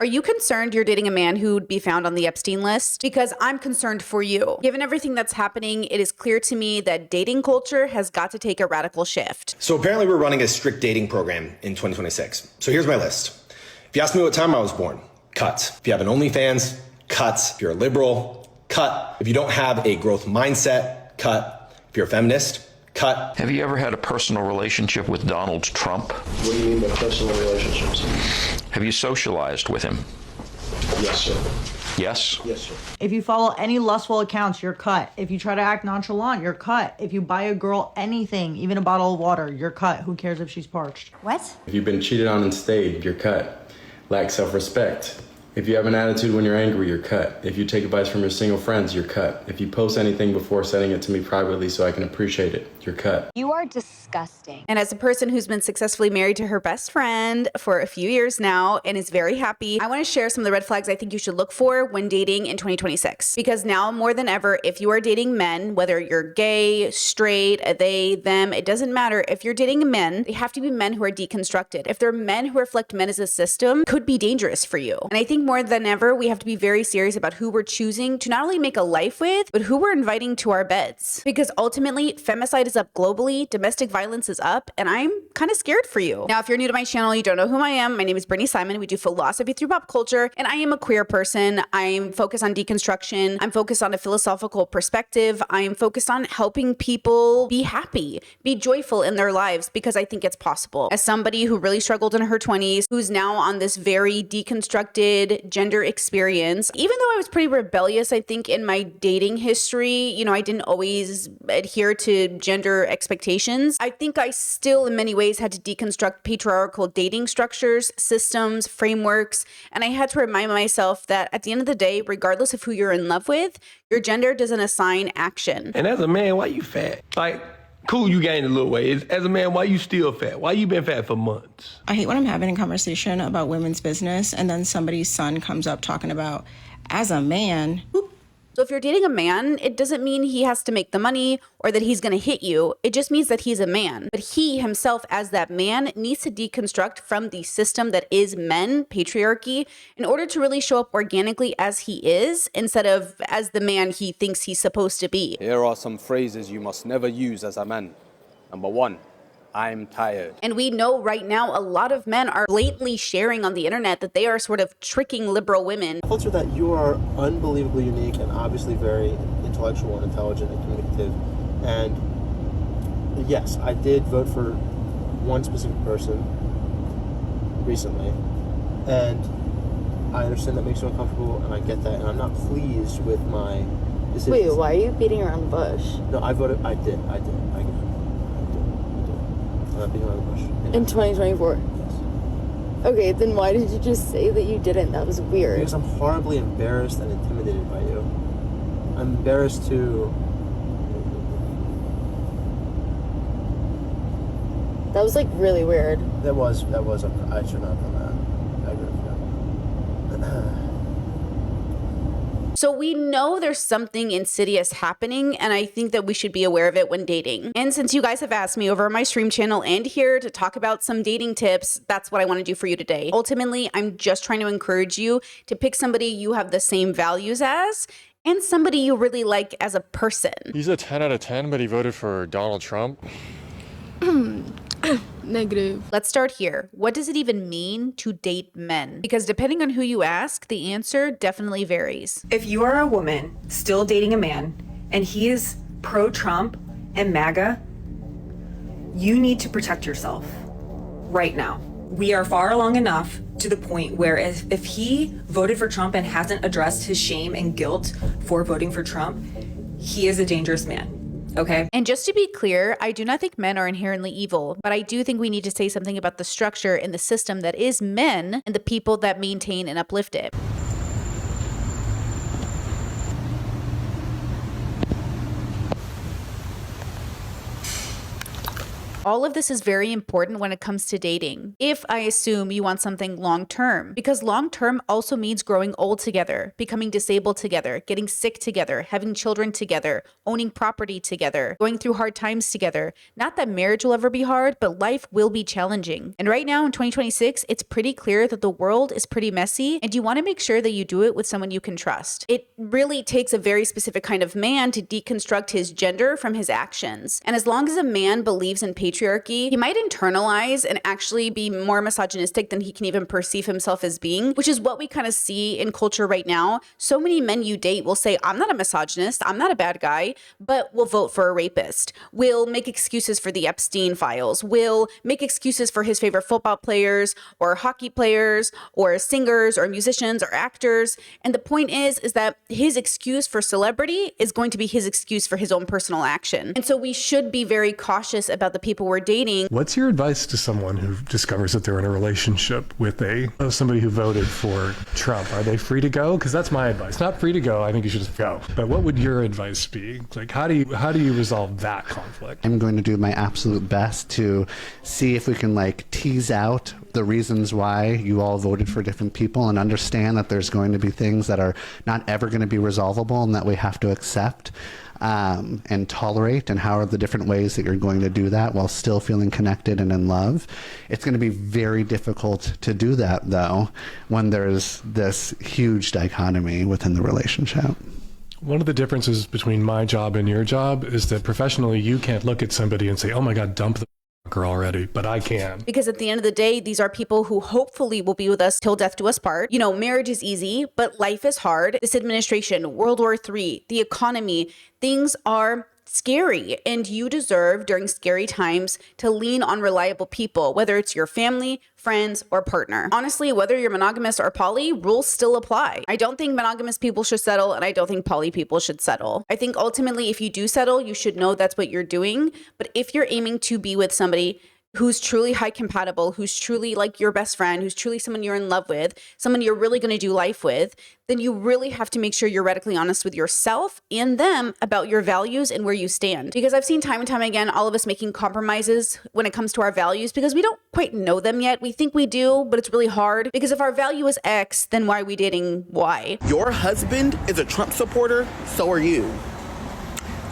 Are you concerned you're dating a man who would be found on the Epstein list? Because I'm concerned for you. Given everything that's happening, it is clear to me that dating culture has got to take a radical shift. So apparently we're running a strict dating program in 2026. So here's my list. If you ask me what time I was born, cut. If you have an OnlyFans, cut. If you're a liberal, cut. If you don't have a growth mindset, cut. If you're a feminist, cut. Have you ever had a personal relationship with Donald Trump? What do you mean by personal relationships? Have you socialized with him? Yes, sir. Yes? Yes, sir. If you follow any lustful accounts, you're cut. If you try to act nonchalant, you're cut. If you buy a girl anything, even a bottle of water, you're cut. Who cares if she's parched? What? If you've been cheated on and stayed, you're cut. Lack self-respect. If you have an attitude when you're angry, you're cut. If you take advice from your single friends, you're cut. If you post anything before sending it to me privately so I can appreciate it, you're cut. You are disgusting. And as a person who's been successfully married to her best friend for a few years now and is very happy, I want to share some of the red flags I think you should look for when dating in 2026. Because now more than ever, if you are dating men, whether you're gay, straight, they, them, it doesn't matter. If you're dating men, they have to be men who are deconstructed. If they're men who reflect men as a system, could be dangerous for you. And I think more than ever, we have to be very serious about who we're choosing to not only make a life with, but who we're inviting to our beds. Because ultimately, femicide is up globally, domestic violence is up, and I'm kind of scared for you. Now, if you're new to my channel, you don't know who I am. My name is Simon. We do philosophy through pop culture, and I am a queer person. I'm focused on deconstruction. I'm focused on a philosophical perspective. I am focused on helping people be happy, be joyful in their lives, because I think it's possible. As somebody who really struggled in her 20s, who's now on this very deconstructed gender experience, even though I was pretty rebellious, I think, in my dating history, I didn't always adhere to gender expectations. I think I still, in many ways, had to deconstruct patriarchal dating structures, systems, frameworks, and I had to remind myself that at the end of the day, regardless of who you're in love with, your gender doesn't assign action. And as a man, why you fat? Like, cool, you gained a little weight. As a man, why you still fat? Why you been fat for months? I hate when I'm having a conversation about women's business and then somebody's son comes up talking about, as a man. So if you're dating a man, it doesn't mean he has to make the money or that he's going to hit you. It just means that he's a man. But he himself, as that man, needs to deconstruct from the system that is men, patriarchy, in order to really show up organically as he is, instead of as the man he thinks he's supposed to be. Here are some phrases you must never use as a man. Number 1. I'm tired. And we know right now a lot of men are blatantly sharing on the internet that they are sort of tricking liberal women. Culture that you are unbelievably unique and obviously very intellectual and intelligent and communicative. And yes, I did vote for one specific person recently. And I understand that makes you uncomfortable, and I get that, and I'm not pleased with my decisions. Wait, why are you beating around the bush? No, I voted. I did. In 2024? Yes. Okay, then why did you just say that you didn't? That was weird. Because I'm horribly embarrassed and intimidated by you. I'm embarrassed to... That was like really weird. That was, I should not have done that. I agree with that. So we know there's something insidious happening, and I think that we should be aware of it when dating. And since you guys have asked me over my stream channel and here to talk about some dating tips, that's what I want to do for you today. Ultimately, I'm just trying to encourage you to pick somebody you have the same values as, and somebody you really like as a person. He's a 10 out of 10, but he voted for Donald Trump. Negative. Let's start here. What does it even mean to date men? Because depending on who you ask, the answer definitely varies. If you are a woman still dating a man and he is pro-Trump and MAGA, you need to protect yourself right now. We are far along enough to the point where if he voted for Trump and hasn't addressed his shame and guilt for voting for Trump, he is a dangerous man. Okay. And just to be clear, I do not think men are inherently evil, but I do think we need to say something about the structure and the system that is men and the people that maintain and uplift it. All of this is very important when it comes to dating. If I assume you want something long-term, because long-term also means growing old together, becoming disabled together, getting sick together, having children together, owning property together, going through hard times together. Not that marriage will ever be hard, but life will be challenging. And right now in 2026, it's pretty clear that the world is pretty messy, and you want to make sure that you do it with someone you can trust. It really takes a very specific kind of man to deconstruct his gender from his actions. And as long as a man believes in patriarchy, he might internalize and actually be more misogynistic than he can even perceive himself as being, which is what we kind of see in culture right now. So many men you date will say, I'm not a misogynist, I'm not a bad guy, but will vote for a rapist, will make excuses for the Epstein files, will make excuses for his favorite football players or hockey players or singers or musicians or actors. And the point is that his excuse for celebrity is going to be his excuse for his own personal action. And so we should be very cautious about the people we're dating. What's your advice to someone who discovers that they're in a relationship with somebody who voted for Trump? Are they free to go? Because that's my advice. Not free to go. I think you should just go. But what would your advice be? Like, how do you resolve that conflict? I'm going to do my absolute best to see if we can tease out the reasons why you all voted for different people and understand that there's going to be things that are not ever going to be resolvable and that we have to accept and tolerate, and how are the different ways that you're going to do that while still feeling connected and in love. It's going to be very difficult to do that, though, when there's this huge dichotomy within the relationship. One of the differences between my job and your job is that professionally you can't look at somebody and say, oh my God, dump the girl already, but I can. Because at the end of the day, these are people who hopefully will be with us till death do us part. Marriage is easy, but life is hard. This administration, World War III, the economy, things are scary, and you deserve during scary times to lean on reliable people, whether it's your family, friends, or partner. Honestly, whether you're monogamous or poly, rules still apply. I don't think monogamous people should settle, and I don't think poly people should settle. I think ultimately, if you do settle, you should know that's what you're doing. But if you're aiming to be with somebody who's truly high compatible, who's truly your best friend, who's truly someone you're in love with, someone you're really going to do life with, then you really have to make sure you're radically honest with yourself and them about your values and where you stand. Because I've seen time and time again, all of us making compromises when it comes to our values because we don't quite know them yet. We think we do, but it's really hard because if our value is X, then why are we dating Y? Your husband is a Trump supporter, so are you.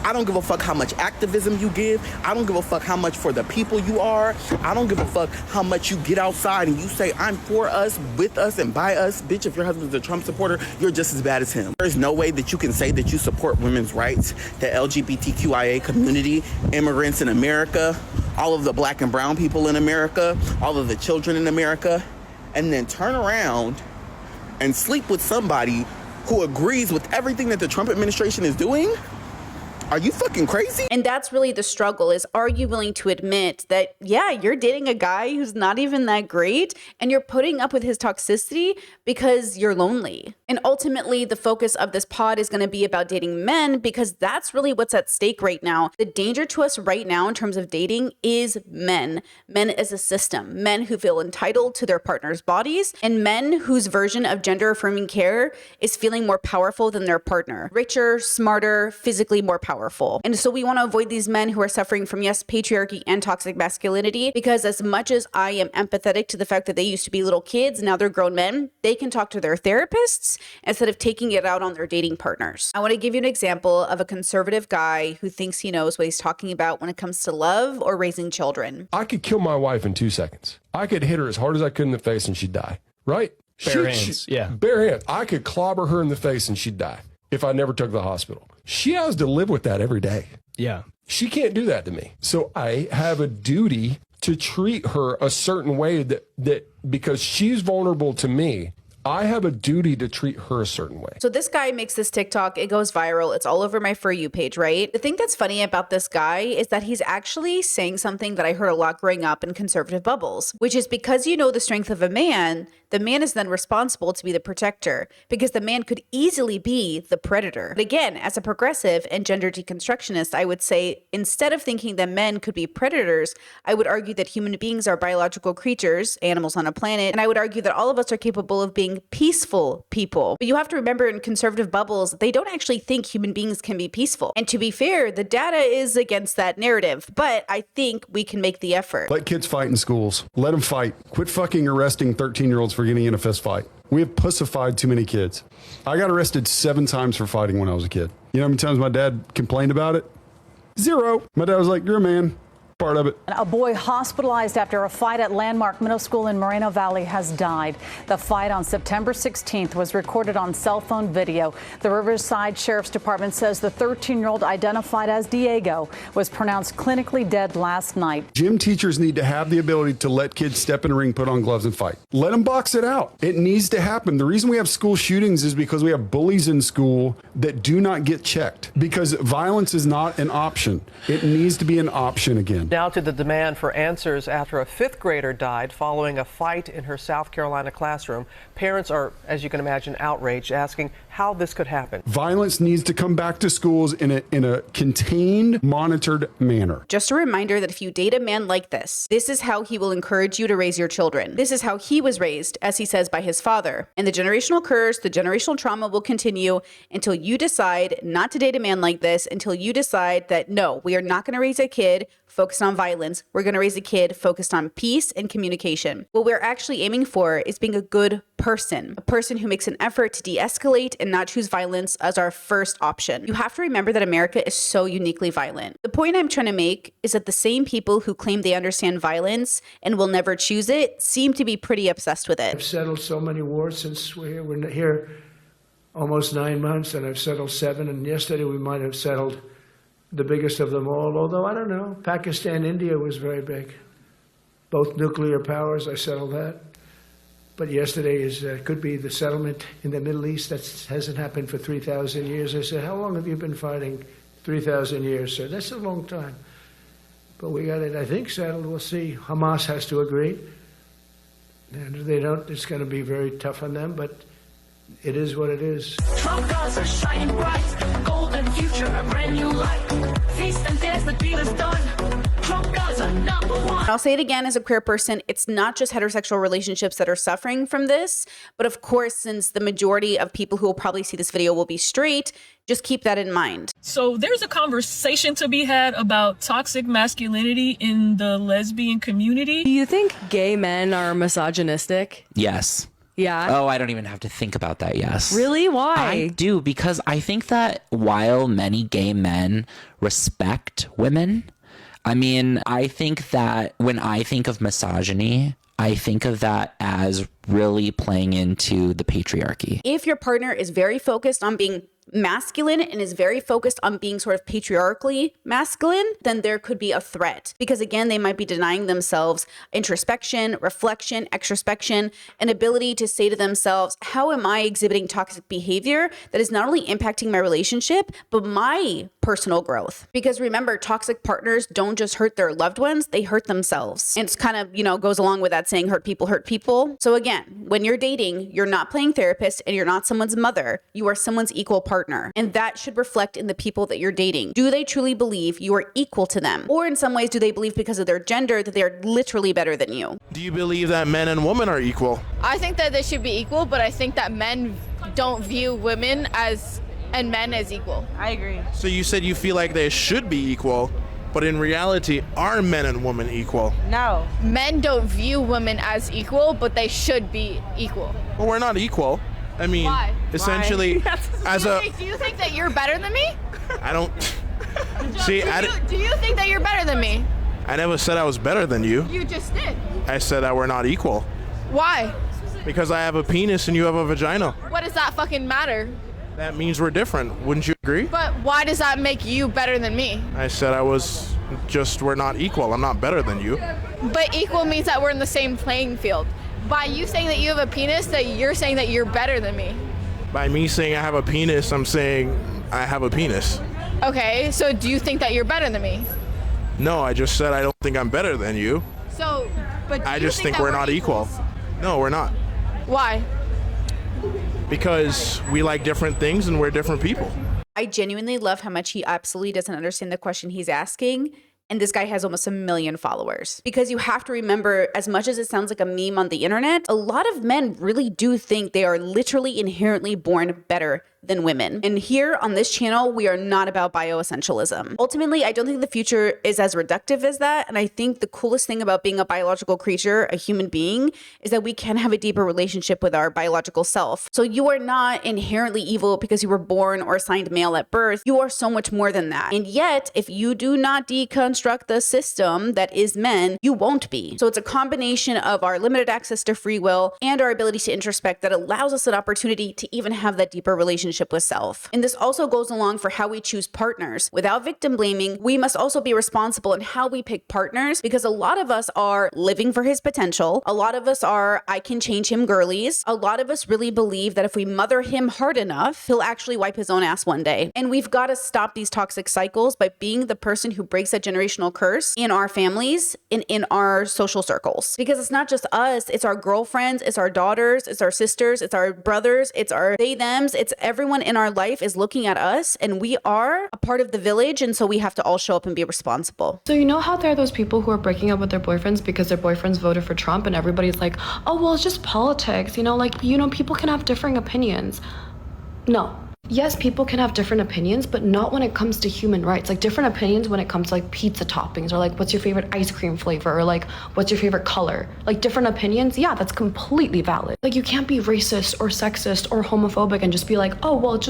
I don't give a fuck how much activism you give. I don't give a fuck how much for the people you are. I don't give a fuck how much you get outside and you say, I'm for us, with us, and by us. Bitch, if your husband's a Trump supporter, you're just as bad as him. There's no way that you can say that you support women's rights, the LGBTQIA community, immigrants in America, all of the black and brown people in America, all of the children in America, and then turn around and sleep with somebody who agrees with everything that the Trump administration is doing. Are you fucking crazy? And that's really the struggle is, are you willing to admit that, yeah, you're dating a guy who's not even that great and you're putting up with his toxicity because you're lonely? And ultimately, the focus of this pod is going to be about dating men because that's really what's at stake right now. The danger to us right now in terms of dating is men. Men as a system. Men who feel entitled to their partner's bodies and men whose version of gender affirming care is feeling more powerful than their partner. Richer, smarter, physically more powerful. And so we want to avoid these men who are suffering from, yes, patriarchy and toxic masculinity, because as much as I am empathetic to the fact that they used to be little kids, now they're grown men, they can talk to their therapists instead of taking it out on their dating partners. I want to give you an example of a conservative guy who thinks he knows what he's talking about when it comes to love or raising children. I could kill my wife in 2 seconds. I could hit her as hard as I could in the face and she'd die, right? Bare hands, yeah. Bare hands. I could clobber her in the face and she'd die if I never took her to the hospital. She has to live with that every day. Yeah. She can't do that to me. So I have a duty to treat her a certain way that because she's vulnerable to me, I have a duty to treat her a certain way. So this guy makes this TikTok. It goes viral. It's all over my For You page, right? The thing that's funny about this guy is that he's actually saying something that I heard a lot growing up in conservative bubbles, which is because you know the strength of a man, the man is then responsible to be the protector, because the man could easily be the predator. But again, as a progressive and gender deconstructionist, I would say instead of thinking that men could be predators, I would argue that human beings are biological creatures, animals on a planet, and I would argue that all of us are capable of being peaceful people. But you have to remember, in conservative bubbles, they don't actually think human beings can be peaceful. And to be fair, the data is against that narrative, but I think we can make the effort. Let kids fight in schools. Let them fight. Quit fucking arresting 13-year-olds for getting in a fist fight. We have pussified too many kids. I got arrested 7 times for fighting when I was a kid. You know how many times my dad complained about it? 0. My dad was like, you're a man. Part of it. A boy hospitalized after a fight at Landmark Middle School in Moreno Valley has died. The fight on September 16th was recorded on cell phone video. The Riverside Sheriff's Department says the 13-year-old, identified as Diego, was pronounced clinically dead last night. Gym teachers need to have the ability to let kids step in a ring, put on gloves, and fight. Let them box it out. It needs to happen. The reason we have school shootings is because we have bullies in school that do not get checked, because violence is not an option. It needs to be an option again. Now to the demand for answers after a 5th grader died following a fight in her South Carolina classroom. Parents are, as you can imagine, outraged, asking how this could happen. Violence needs to come back to schools in a contained, monitored manner. Just a reminder that if you date a man like this is how he will encourage you to raise your children. This is how he was raised, as he says, by his father. And the generational curse, the generational trauma will continue until you decide not to date a man like this, until you decide that, no, we are not going to raise a kid focused on violence. We're going to raise a kid focused on peace and communication. What we're actually aiming for is being a good person, a person who makes an effort to de-escalate and not choose violence as our first option. You have to remember that America is so uniquely violent. The point I'm trying to make is that the same people who claim they understand violence and will never choose it seem to be pretty obsessed with it. I've settled so many wars since we're here almost 9 months, and I've settled 7, and yesterday we might have settled the biggest of them all, although I don't know. Pakistan, India was very big. Both nuclear powers, I settled that. But yesterday could be the settlement in the Middle East. That hasn't happened for 3,000 years. I said, how long have you been fighting? 3,000 years, sir. That's a long time. But we got it, I think, settled. We'll see. Hamas has to agree. And if they don't, it's going to be very tough on them, but it is what it is. Trump gods are shining bright, golden future, a brand new light. Feast and dance, the deal is done. Trump gods are number one. I'll say it again, as a queer person, it's not just heterosexual relationships that are suffering from this, but of course, since the majority of people who will probably see this video will be straight, just keep that in mind. So there's a conversation to be had about toxic masculinity in the lesbian community. Do you think gay men are misogynistic? Yes. Yeah. Oh, I don't even have to think about that. Yes. Really? Why? I do, because I think that while many gay men respect women, I mean, I think that when I think of misogyny, I think of that as really playing into the patriarchy. If your partner is very focused on being masculine and is very focused on being sort of patriarchally masculine, then there could be a threat. Because again, they might be denying themselves introspection, reflection, extrospection, an ability to say to themselves, how am I exhibiting toxic behavior that is not only impacting my relationship, but my personal growth? Because remember, toxic partners don't just hurt their loved ones, they hurt themselves. And it's kind of, goes along with that saying, hurt people hurt people. So again, when you're dating, you're not playing therapist and you're not someone's mother, you are someone's equal partner. And that should reflect in the people that you're dating. Do they truly believe you are equal to them? Or in some ways, do they believe because of their gender that they're literally better than you? Do you believe that men and women are equal? I think that they should be equal, but I think that men don't view women and men as equal. I agree. So you said you feel like they should be equal, but in reality, are men and women equal? No. Men don't view women as equal, but they should be equal. Well, we're not equal. I mean, why? Essentially, do you think that you're better than me? I don't. See, do you think that you're better than me? I never said I was better than you. You just did. I said that we're not equal. Why? Because I have a penis and you have a vagina. What does that fucking matter? That means we're different. Wouldn't you agree? But why does that make you better than me? I said we're not equal. I'm not better than you. But equal means that we're in the same playing field. By you saying that you have a penis, that you're saying that you're better than me. By me saying I have a penis, I'm saying I have a penis. Okay, so do you think that you're better than me? No, I just said I don't think I'm better than you. So, but I just think we're not equal. No, we're not. Why? Because we like different things and we're different people. I genuinely love how much he absolutely doesn't understand the question he's asking. And this guy has almost 1 million followers. Because you have to remember, as much as it sounds like a meme on the internet, a lot of men really do think they are literally inherently born better than women. And here on this channel, we are not about bioessentialism. Ultimately, I don't think the future is as reductive as that. And I think the coolest thing about being a biological creature, a human being, is that we can have a deeper relationship with our biological self. So you are not inherently evil because you were born or assigned male at birth. You are so much more than that. And yet, if you do not deconstruct the system that is men, you won't be. So it's a combination of our limited access to free will and our ability to introspect that allows us an opportunity to even have that deeper relationship with self. And this also goes along for how we choose partners. Without victim blaming, we must also be responsible in how we pick partners, because a lot of us are living for his potential. A lot of us are, I can change him girlies. A lot of us really believe that if we mother him hard enough, he'll actually wipe his own ass one day. And we've got to stop these toxic cycles by being the person who breaks that generational curse in our families and in our social circles. Because it's not just us, it's our girlfriends, it's our daughters, it's our sisters, it's our brothers, it's our they thems, it's everyone in our life is looking at us, and we are a part of the village, and so we have to all show up and be responsible. So you know how there are those people who are breaking up with their boyfriends because their boyfriends voted for Trump, and everybody's like, oh, well, it's just politics, people can have differing opinions. No. Yes, people can have different opinions, but not when it comes to human rights. Like different opinions when it comes to like pizza toppings, or like what's your favorite ice cream flavor, or like what's your favorite color. Like different opinions, yeah, that's completely valid. Like you can't be racist or sexist or homophobic and just be like, oh, well, it's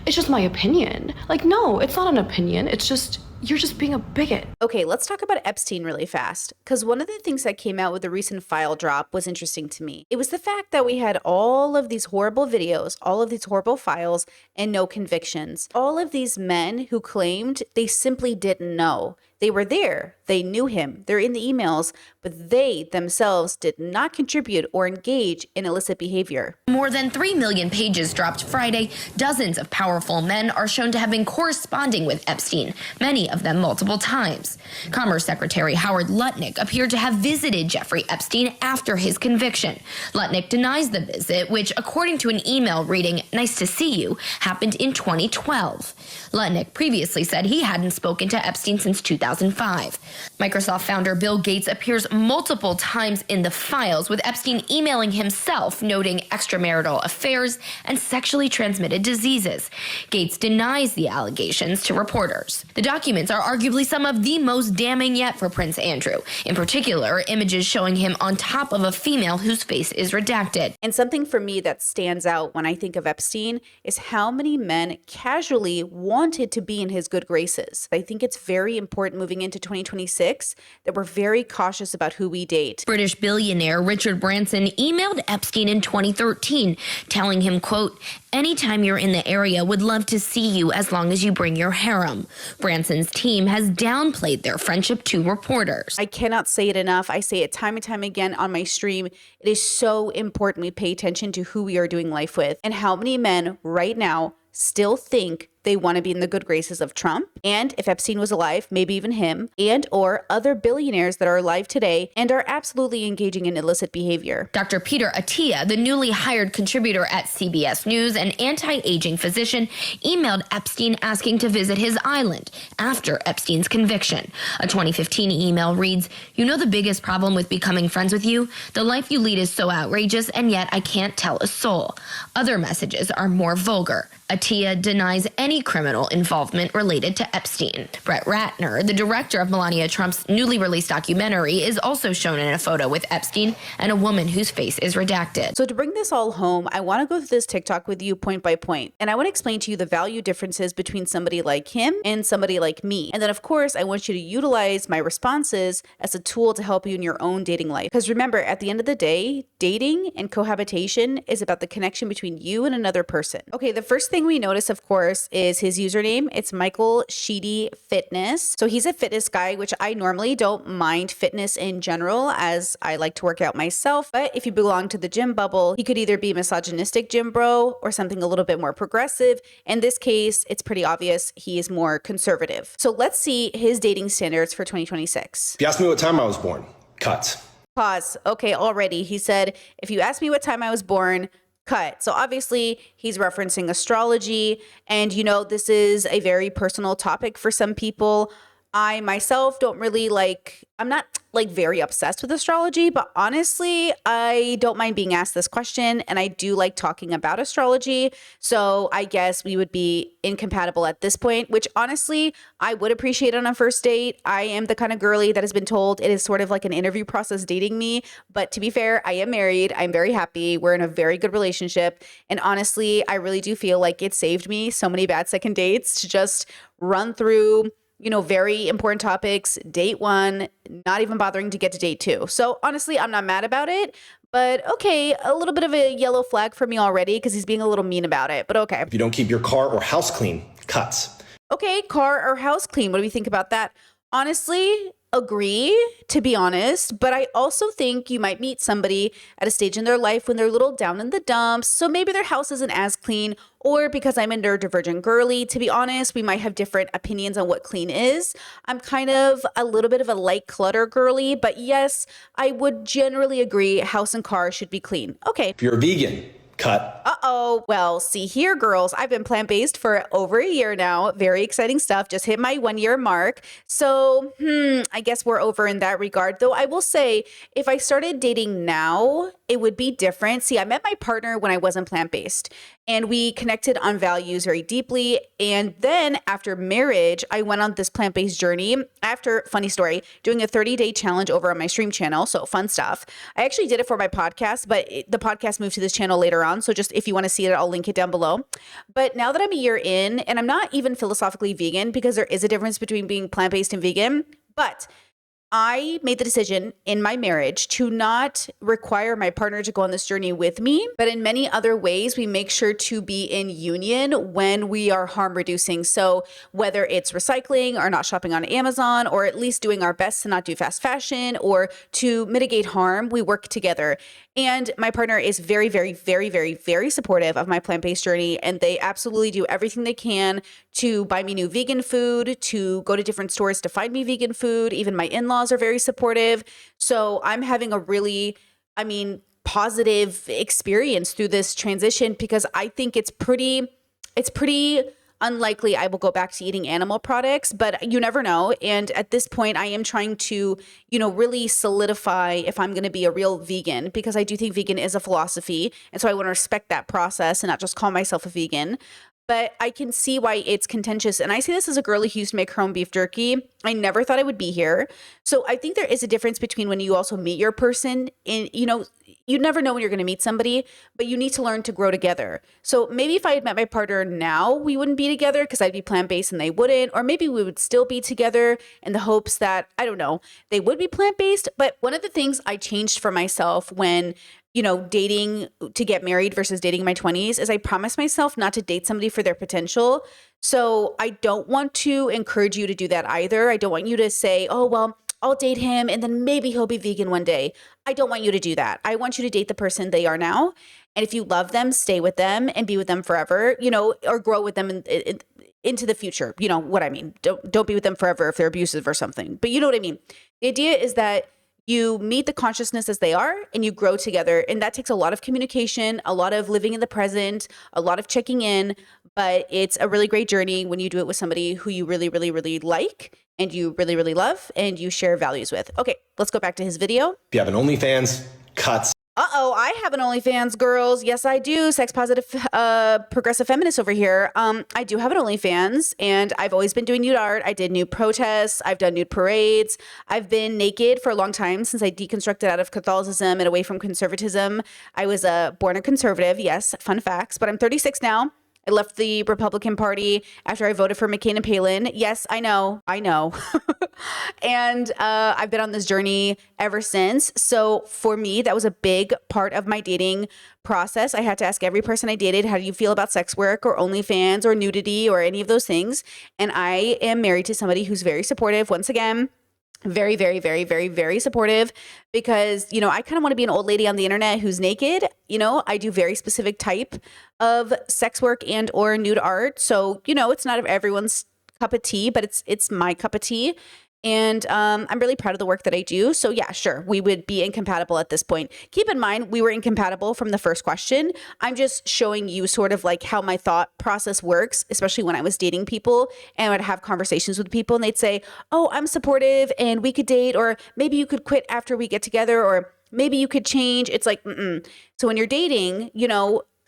just my opinion. Like, no, it's not an opinion. It's just, you're just being a bigot. Okay, let's talk about Epstein really fast, because one of the things that came out with the recent file drop was interesting to me. It was the fact that we had all of these horrible videos, all of these horrible files, and no convictions. All of these men who claimed they simply didn't know. They were there, they knew him, they're in the emails, but they themselves did not contribute or engage in illicit behavior. More than 3 million pages dropped Friday. Dozens of powerful men are shown to have been corresponding with Epstein, many of them multiple times. Commerce Secretary Howard Lutnick appeared to have visited Jeffrey Epstein after his conviction. Lutnick denies the visit, which, according to an email reading, "Nice to see you," happened in 2012. Lutnick previously said he hadn't spoken to Epstein since 2005. Microsoft founder Bill Gates appears multiple times in the files, with Epstein emailing himself, noting extramarital affairs and sexually transmitted diseases. Gates denies the allegations to reporters. The documents are arguably some of the most damning yet for Prince Andrew. In particular, images showing him on top of a female whose face is redacted. And something for me that stands out when I think of Epstein is how many men casually wanted to be in his good graces. I think it's very important moving into 2026 that we're very cautious about who we date. British billionaire Richard Branson emailed Epstein in 2013, telling him, quote, "Anytime you're in the area, would love to see you as long as you bring your harem." Branson's team has downplayed their friendship to reporters. I cannot say it enough. I say it time and time again on my stream. It is so important we pay attention to who we are doing life with, and how many men right now still think they want to be in the good graces of Trump, and if Epstein was alive, maybe even him, and or other billionaires that are alive today and are absolutely engaging in illicit behavior. Dr. Peter Attia, the newly hired contributor at CBS News and anti-aging physician, emailed Epstein asking to visit his island after Epstein's conviction. A 2015 email reads, "You know the biggest problem with becoming friends with you? The life you lead is so outrageous, and yet I can't tell a soul." Other messages are more vulgar. Attia denies any criminal involvement related to Epstein. Brett Ratner, the director of Melania Trump's newly released documentary, is also shown in a photo with Epstein and a woman whose face is redacted. So to bring this all home, I want to go through this TikTok with you point by point. And I want to explain to you the value differences between somebody like him and somebody like me. And then, of course, I want you to utilize my responses as a tool to help you in your own dating life. Because remember, at the end of the day, dating and cohabitation is about the connection between you and another person. Okay, the first thing we notice, of course, is his username. It's Michael Sheedy Fitness. So he's a fitness guy, which I normally don't mind fitness in general, as I like to work out myself. But if you belong to the gym bubble, he could either be misogynistic gym bro or something a little bit more progressive. In this case, it's pretty obvious he is more conservative. So let's see his dating standards for 2026. If you ask me what time I was born, cut. Pause. Okay, already. He said, if you ask me what time I was born, cut. So obviously he's referencing astrology. And, you know, this is a very personal topic for some people. I myself don't really I'm not very obsessed with astrology, but honestly, I don't mind being asked this question and I do like talking about astrology. So I guess we would be incompatible at this point, which honestly, I would appreciate on a first date. I am the kind of girly that has been told it is sort of like an interview process dating me. But to be fair, I am married. I'm very happy. We're in a very good relationship. And honestly, I really do feel like it saved me so many bad second dates to just run through very important topics, date 1, not even bothering to get to date 2. So honestly, I'm not mad about it, but okay, a little bit of a yellow flag for me already because he's being a little mean about it, but okay. If you don't keep your car or house clean, cuts. Okay, car or house clean. What do we think about that? Honestly, agree, to be honest, but I also think you might meet somebody at a stage in their life when they're a little down in the dumps, so maybe their house isn't as clean, or because I'm a neurodivergent girly, to be honest, we might have different opinions on what clean is. I'm kind of a little bit of a light clutter girly, but yes, I would generally agree house and car should be clean. Okay. If you're a vegan, cut. Uh-oh. Well, see here, girls, I've been plant-based for over a year now. Very exciting stuff. Just hit my 1-year mark. So, I guess we're over in that regard. Though I will say, if I started dating now, it would be different. See, I met my partner when I wasn't plant-based and we connected on values very deeply. And then after marriage, I went on this plant-based journey after, funny story, doing a 30-day challenge over on my stream channel. So fun stuff. I actually did it for my podcast, but the podcast moved to this channel later on. So just if you want to see it, I'll link it down below. But now that I'm a year in, and I'm not even philosophically vegan because there is a difference between being plant-based and vegan, but I made the decision in my marriage to not require my partner to go on this journey with me, but in many other ways, we make sure to be in union when we are harm reducing. So whether it's recycling or not shopping on Amazon, or at least doing our best to not do fast fashion or to mitigate harm, we work together. And my partner is very, very, very, very, very supportive of my plant-based journey. And they absolutely do everything they can to buy me new vegan food, to go to different stores to find me vegan food. Even my in-laws are very supportive. So I'm having a really, positive experience through this transition because I think it's pretty unlikely I will go back to eating animal products, but you never know. And at this point, I am trying to, really solidify if I'm going to be a real vegan, because I do think vegan is a philosophy. And so I want to respect that process and not just call myself a vegan. But I can see why it's contentious. And I say this as a girl who used to make her own beef jerky. I never thought I would be here. So I think there is a difference between when you also meet your person and, you never know when you're going to meet somebody, but you need to learn to grow together. So maybe if I had met my partner now, we wouldn't be together because I'd be plant-based and they wouldn't, or maybe we would still be together in the hopes that, I don't know, they would be plant-based. But one of the things I changed for myself when dating to get married versus dating in my 20s is I promised myself not to date somebody for their potential. So I don't want to encourage you to do that either. I don't want you to say, oh, well, I'll date him and then maybe he'll be vegan one day. I don't want you to do that. I want you to date the person they are now. And if you love them, stay with them and be with them forever, or grow with them into the future. You know what I mean? Don't be with them forever if they're abusive or something. But you know what I mean? The idea is that you meet the consciousness as they are and you grow together. And that takes a lot of communication, a lot of living in the present, a lot of checking in. But it's a really great journey when you do it with somebody who you really, really, really like and you really, really love and you share values with. Okay, let's go back to his video. If you have an OnlyFans, cuts. Uh-oh, I have an OnlyFans, girls. Yes, I do. Sex positive, progressive feminist over here. I do have an OnlyFans, and I've always been doing nude art. I did nude protests. I've done nude parades. I've been naked for a long time since I deconstructed out of Catholicism and away from conservatism. I was born a conservative, yes, fun facts, but I'm 36 now. I left the Republican Party after I voted for McCain and Palin. Yes, I know. And I've been on this journey ever since. So for me, that was a big part of my dating process. I had to ask every person I dated, how do you feel about sex work or OnlyFans or nudity or any of those things? And I am married to somebody who's very supportive. Once again, very, very, very, very, very supportive because, I kind of want to be an old lady on the internet who's naked. I do very specific type of sex work and or nude art. So, it's not everyone's cup of tea, but it's my cup of tea. And I'm really proud of the work that I do. So yeah, sure, we would be incompatible at this point. Keep in mind, we were incompatible from the first question. I'm just showing you sort of like how my thought process works, especially when I was dating people and I would have conversations with people and they'd say, oh, I'm supportive and we could date, or maybe you could quit after we get together, or maybe you could change. It's like, So when you're dating,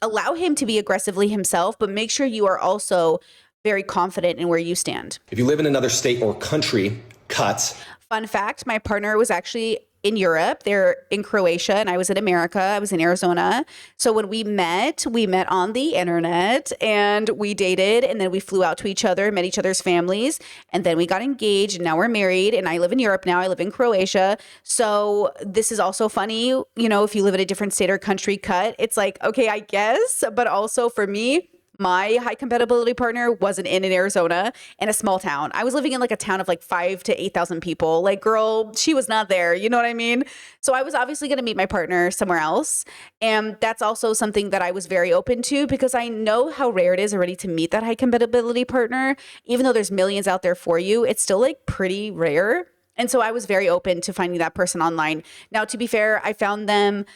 allow him to be aggressively himself, but make sure you are also very confident in where you stand. If you live in another state or country, cut. Fun fact, my partner was actually in Europe. They're in Croatia and I was in America. I was in Arizona. So when we met on the internet and we dated, and then we flew out to each other, met each other's families, and then we got engaged and now we're married, and I live in Europe now. I live in Croatia. So this is also funny, if you live in a different state or country, cut. It's like, okay, I guess, but also for me, my high compatibility partner wasn't in Arizona, in a small town. I was living in like a town of like 5,000 to 8,000 people. Like, girl, she was not there. You know what I mean? So I was obviously going to meet my partner somewhere else. And that's also something that I was very open to, because I know how rare it is already to meet that high compatibility partner. Even though there's millions out there for you, it's still like pretty rare. And so I was very open to finding that person online. Now, to be fair, I found them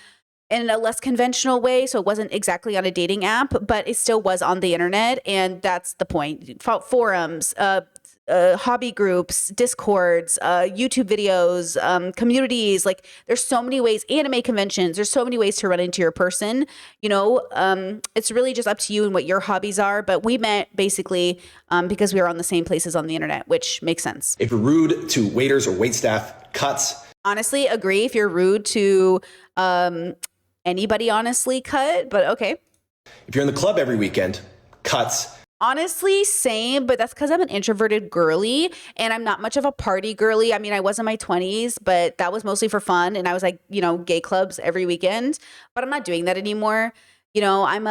in a less conventional way. So it wasn't exactly on a dating app, but it still was on the internet. And that's the point. Forums, hobby groups, Discords, YouTube videos, communities. Like, there's so many ways, anime conventions, there's so many ways to run into your person. It's really just up to you and what your hobbies are. But we met basically because we were on the same places on the internet, which makes sense. If you're rude to waiters or waitstaff, cuts. Honestly, agree. If you're rude to anybody, honestly, cut, but okay. If you're in the club every weekend, cuts. Honestly, same, but that's because I'm an introverted girly and I'm not much of a party girly. I mean, I was in my 20s, but that was mostly for fun. And I was like, gay clubs every weekend, but I'm not doing that anymore. I'm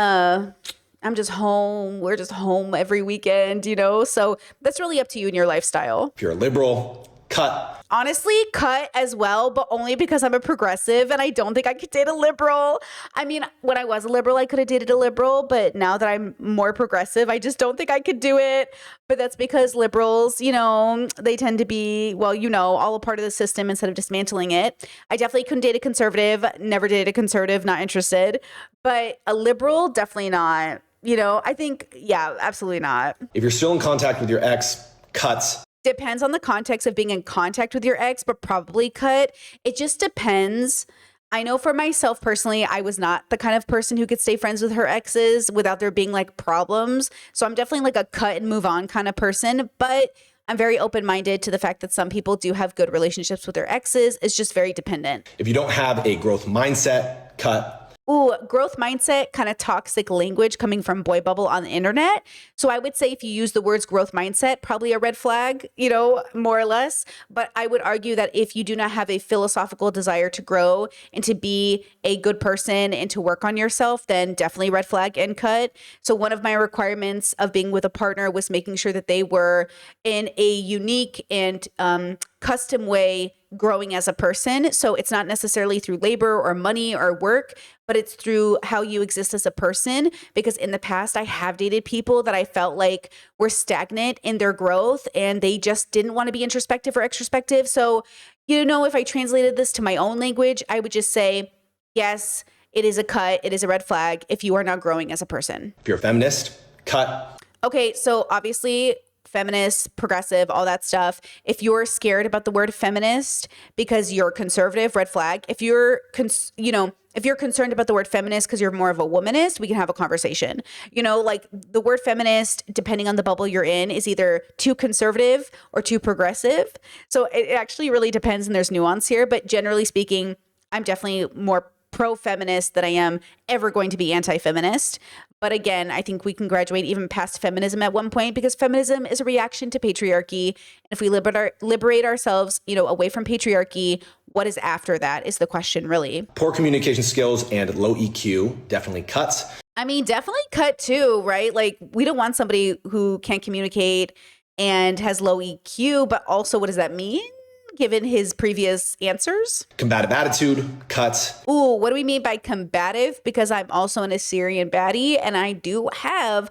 just home. We're just home every weekend, so that's really up to you and your lifestyle. If you're a liberal, cut. Honestly, cut as well, but only because I'm a progressive and I don't think I could date a liberal. I mean, when I was a liberal, I could have dated a liberal, but now that I'm more progressive, I just don't think I could do it. But that's because liberals, they tend to be, all a part of the system instead of dismantling it. I definitely couldn't date a conservative, never dated a conservative, not interested. But a liberal, definitely not. I think, yeah, absolutely not. If you're still in contact with your ex, cuts. Depends on the context of being in contact with your ex, but probably cut. It just depends. I know for myself personally, I was not the kind of person who could stay friends with her exes without there being like problems. So I'm definitely like a cut and move on kind of person, but I'm very open-minded to the fact that some people do have good relationships with their exes. It's just very dependent. If you don't have a growth mindset, cut. Ooh, growth mindset, kind of toxic language coming from Boy Bubble on the internet. So I would say if you use the words growth mindset, probably a red flag, more or less. But I would argue that if you do not have a philosophical desire to grow and to be a good person and to work on yourself, then definitely red flag and cut. So one of my requirements of being with a partner was making sure that they were in a unique and custom way growing as a person. So it's not necessarily through labor or money or work, but it's through how you exist as a person. Because in the past, I have dated people that I felt like were stagnant in their growth and they just didn't want to be introspective or extrospective. So, if I translated this to my own language, I would just say, yes, it is a cut. It is a red flag if you are not growing as a person. If you're a feminist, cut. Okay, so obviously, feminist, progressive, all that stuff. If you're scared about the word feminist because you're conservative, red flag. If you're, if you're concerned about the word feminist because you're more of a womanist, we can have a conversation. Like the word feminist, depending on the bubble you're in, is either too conservative or too progressive. So it actually really depends, and there's nuance here. But generally speaking, I'm definitely more pro-feminist than I am ever going to be anti-feminist. But again, I think we can graduate even past feminism at one point, because feminism is a reaction to patriarchy. And if we liberate ourselves, away from patriarchy, what is after that is the question, really. Poor communication skills and low EQ, definitely cuts. I mean, definitely cut too, right? Like, we don't want somebody who can't communicate and has low EQ, but also what does that mean? Given his previous answers? Combative attitude, cuts. Ooh, what do we mean by combative? Because I'm also an Assyrian baddie and I do have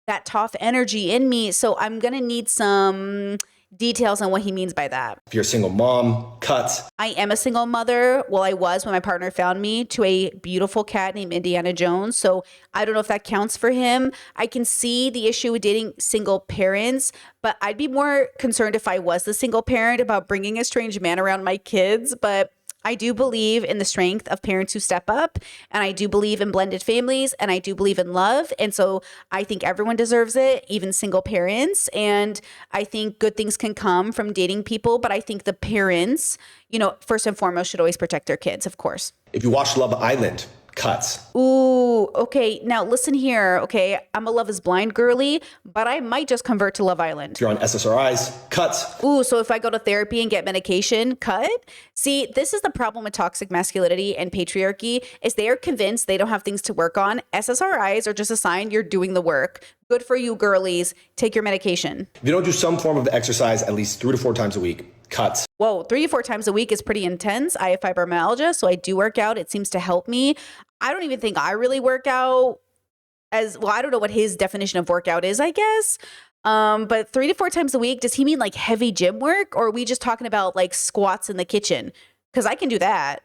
that tough energy in me. So I'm going to need some details on what he means by that. If you're a single mom, cut. I am a single mother. Well, I was when my partner found me, to a beautiful cat named Indiana Jones. So I don't know if that counts for him. I can see the issue with dating single parents, but I'd be more concerned if I was the single parent about bringing a strange man around my kids. But I do believe in the strength of parents who step up, and I do believe in blended families, and I do believe in love. And so I think everyone deserves it, even single parents. And I think good things can come from dating people, but I think the parents, first and foremost, should always protect their kids, of course. If you watch Love Island, cuts. Ooh, okay. Now listen here. Okay. I'm a Love is Blind girly, but I might just convert to Love Island. If you're on SSRIs, cuts. Ooh, so if I go to therapy and get medication, cut? See, this is the problem with toxic masculinity and patriarchy, is they are convinced they don't have things to work on. SSRIs are just a sign you're doing the work. Good for you, girlies. Take your medication. If you don't do some form of exercise at least 3 to 4 times a week, cuts. Whoa, 3 to 4 times a week is pretty intense. I have fibromyalgia, so I do work out. It seems to help me. I don't even think I really work out as well. I don't know what his definition of workout is, I guess. But 3 to 4 times a week, does he mean like heavy gym work, or are we just talking about like squats in the kitchen? Because I can do that,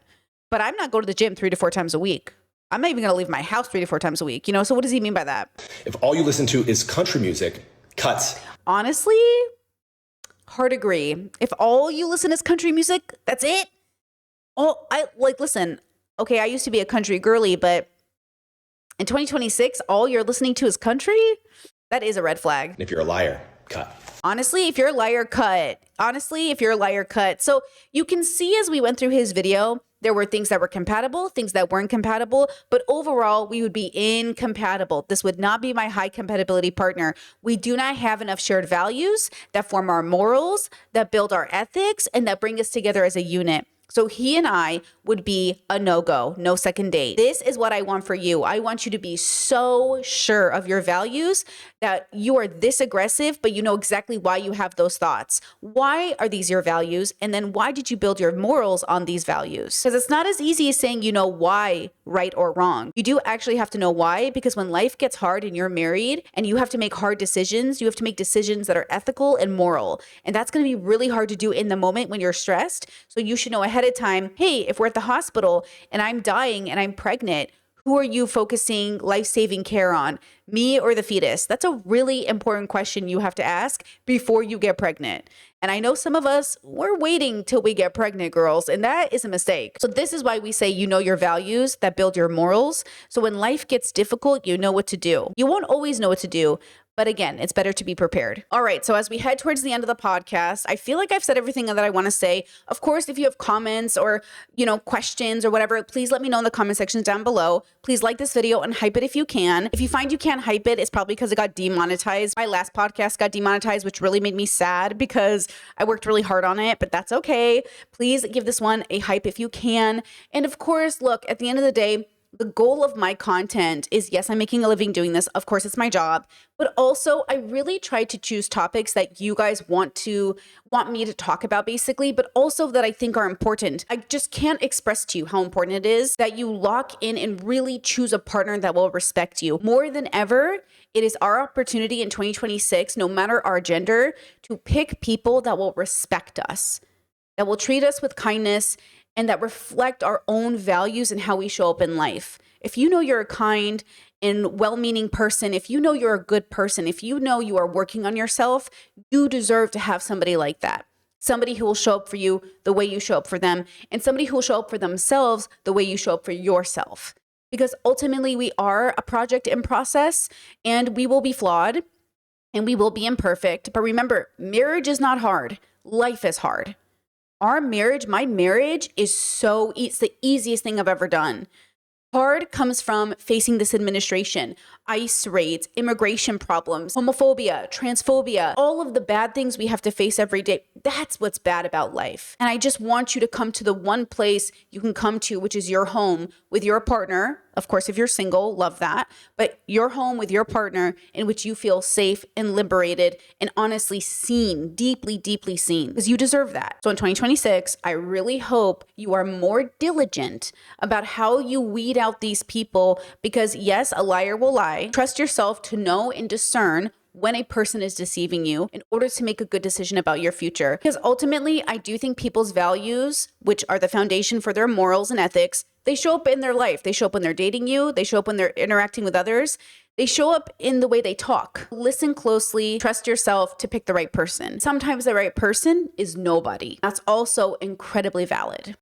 but I'm not going to the gym 3 to 4 times a week. I'm not even going to leave my house 3 to 4 times a week. So what does he mean by that? If all you listen to is country music, cuts. Honestly, hard agree. If all you listen is country music, that's it. Listen, okay, I used to be a country girly, but in 2026, all you're listening to is country? That is a red flag. And if you're a liar, cut. Honestly, if you're a liar, cut. So you can see as we went through his video, there were things that were compatible, things that weren't compatible, but overall we would be incompatible. This would not be my high compatibility partner. We do not have enough shared values that form our morals, that build our ethics, and that bring us together as a unit. So he and I would be a no-go, no second date. This is what I want for you. I want you to be so sure of your values that you are this aggressive, but you know exactly why you have those thoughts. Why are these your values? And then why did you build your morals on these values? Because it's not as easy as saying you know why, right or wrong. You do actually have to know why, because when life gets hard and you're married and you have to make hard decisions, you have to make decisions that are ethical and moral. And that's going to be really hard to do in the moment when you're stressed. So you should know ahead of time, hey, if we're at the hospital and I'm dying and I'm pregnant, who are you focusing life-saving care on, me or the fetus? That's a really important question you have to ask before you get pregnant. And I know some of us, we're waiting till we get pregnant, girls, and that is a mistake. So this is why we say you know your values that build your morals. So when life gets difficult, you know what to do. You won't always know what to do, but again, it's better to be prepared. All right, so as we head towards the end of the podcast, I feel like I've said everything that I want to say. Of course, if you have comments or, questions or whatever, please let me know in the comment sections down below. Please like this video and hype it if you can. If you find you can't hype it, it's probably because it got demonetized. My last podcast got demonetized, which really made me sad because I worked really hard on it, but that's okay. Please give this one a hype if you can. And of course, look, at the end of the day, the goal of my content is, yes, I'm making a living doing this. Of course, it's my job, but also I really try to choose topics that you guys want me to talk about basically, but also that I think are important. I just can't express to you how important it is that you lock in and really choose a partner that will respect you. More than ever, it is our opportunity in 2026, no matter our gender, to pick people that will respect us, that will treat us with kindness, and that reflect our own values and how we show up in life. If you know you're a kind and well-meaning person, if you know you're a good person, if you know you are working on yourself, you deserve to have somebody like that. Somebody who will show up for you the way you show up for them, and somebody who will show up for themselves the way you show up for yourself. Because ultimately we are a project in process, and we will be flawed and we will be imperfect. But remember, marriage is not hard. Life is hard. My marriage is it's the easiest thing I've ever done. Hard comes from facing this administration, ICE raids, immigration problems, homophobia, transphobia, all of the bad things we have to face every day. That's what's bad about life. And I just want you to come to the one place you can come to, which is your home with your partner. Of course, if you're single, love that. But your home with your partner in which you feel safe and liberated and honestly seen, deeply, deeply seen, because you deserve that. So in 2026, I really hope you are more diligent about how you weed out these people, because yes, a liar will lie. Trust yourself to know and discern when a person is deceiving you in order to make a good decision about your future. Because ultimately, I do think people's values, which are the foundation for their morals and ethics, they show up in their life. They show up when they're dating you. They show up when they're interacting with others. They show up in the way they talk. Listen closely, trust yourself to pick the right person. Sometimes the right person is nobody. That's also incredibly valid.